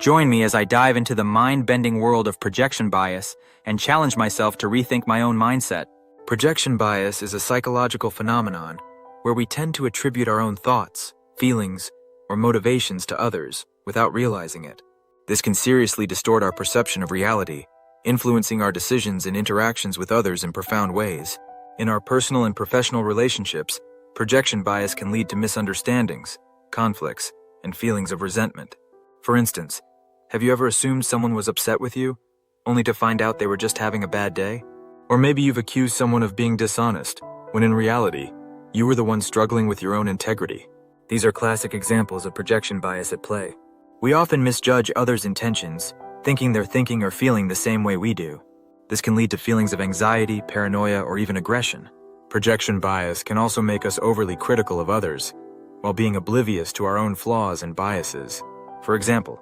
Join me as I dive into the mind-bending world of projection bias and challenge myself to rethink my own mindset. Projection bias is a psychological phenomenon where we tend to attribute our own thoughts, feelings, or motivations to others without realizing it. This can seriously distort our perception of reality, influencing our decisions and interactions with others in profound ways. In our personal and professional relationships, projection bias can lead to misunderstandings, conflicts, and feelings of resentment. For instance, have you ever assumed someone was upset with you, only to find out they were just having a bad day? Or maybe you've accused someone of being dishonest, when in reality, you were the one struggling with your own integrity. These are classic examples of projection bias at play. We often misjudge others' intentions, thinking they're thinking or feeling the same way we do. This can lead to feelings of anxiety, paranoia, or even aggression. Projection bias can also make us overly critical of others, while being oblivious to our own flaws and biases. For example,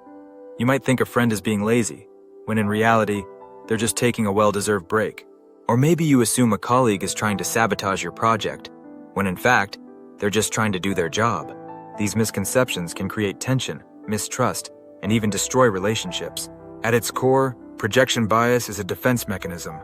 you might think a friend is being lazy, when in reality, they're just taking a well-deserved break. Or maybe you assume a colleague is trying to sabotage your project, when in fact, they're just trying to do their job. These misconceptions can create tension, mistrust, and even destroy relationships. At its core, projection bias is a defense mechanism,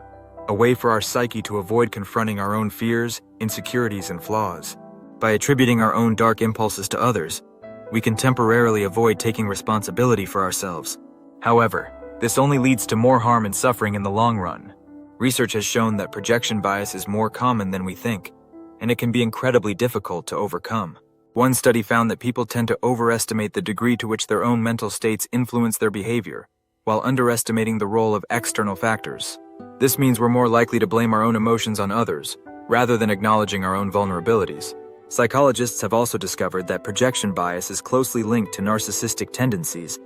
a way for our psyche to avoid confronting our own fears, insecurities, and flaws. By attributing our own dark impulses to others, we can temporarily avoid taking responsibility for ourselves. However, this only leads to more harm and suffering in the long run. Research has shown that projection bias is more common than we think, and it can be incredibly difficult to overcome. One study found that people tend to overestimate the degree to which their own mental states influence their behavior, while underestimating the role of external factors. This means we're more likely to blame our own emotions on others, rather than acknowledging our own vulnerabilities. Psychologists have also discovered that projection bias is closely linked to narcissistic tendencies,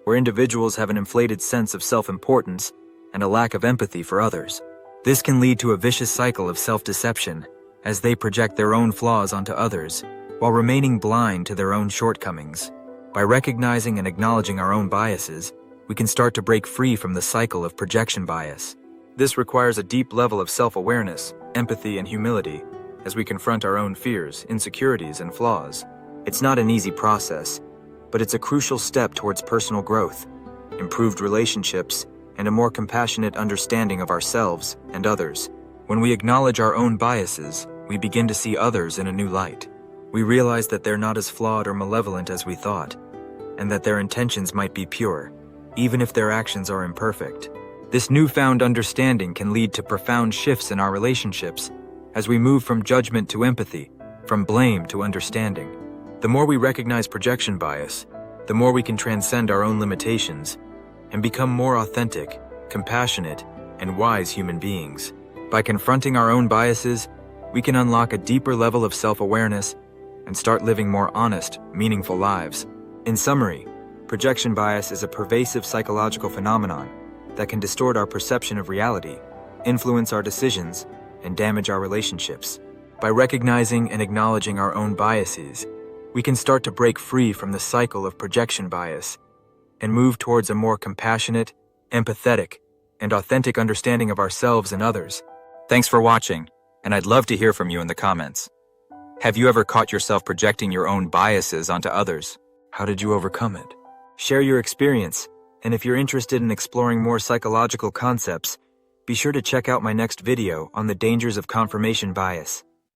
where individuals have an inflated sense of self-importance and a lack of empathy for others. This can lead to a vicious cycle of self-deception, as they project their own flaws onto others, while remaining blind to their own shortcomings. By recognizing and acknowledging our own biases, we can start to break free from the cycle of projection bias. This requires a deep level of self-awareness, empathy, and humility as we confront our own fears, insecurities, and flaws. It's not an easy process, but it's a crucial step towards personal growth, improved relationships, and a more compassionate understanding of ourselves and others. When we acknowledge our own biases, we begin to see others in a new light. We realize that they're not as flawed or malevolent as we thought, and that their intentions might be pure, even if their actions are imperfect. This newfound understanding can lead to profound shifts in our relationships as we move from judgment to empathy, from blame to understanding. The more we recognize projection bias, the more we can transcend our own limitations and become more authentic, compassionate, and wise human beings. By confronting our own biases, we can unlock a deeper level of self-awareness and start living more honest, meaningful lives. In summary, projection bias is a pervasive psychological phenomenon that can distort our perception of reality, influence our decisions, and damage our relationships. By recognizing and acknowledging our own biases, we can start to break free from the cycle of projection bias and move towards a more compassionate, empathetic, and authentic understanding of ourselves and others. Thanks for watching, and I'd love to hear from you in the comments. Have you ever caught yourself projecting your own biases onto others? How did you overcome it? Share your experience, and if you're interested in exploring more psychological concepts, be sure to check out my next video on the dangers of confirmation bias.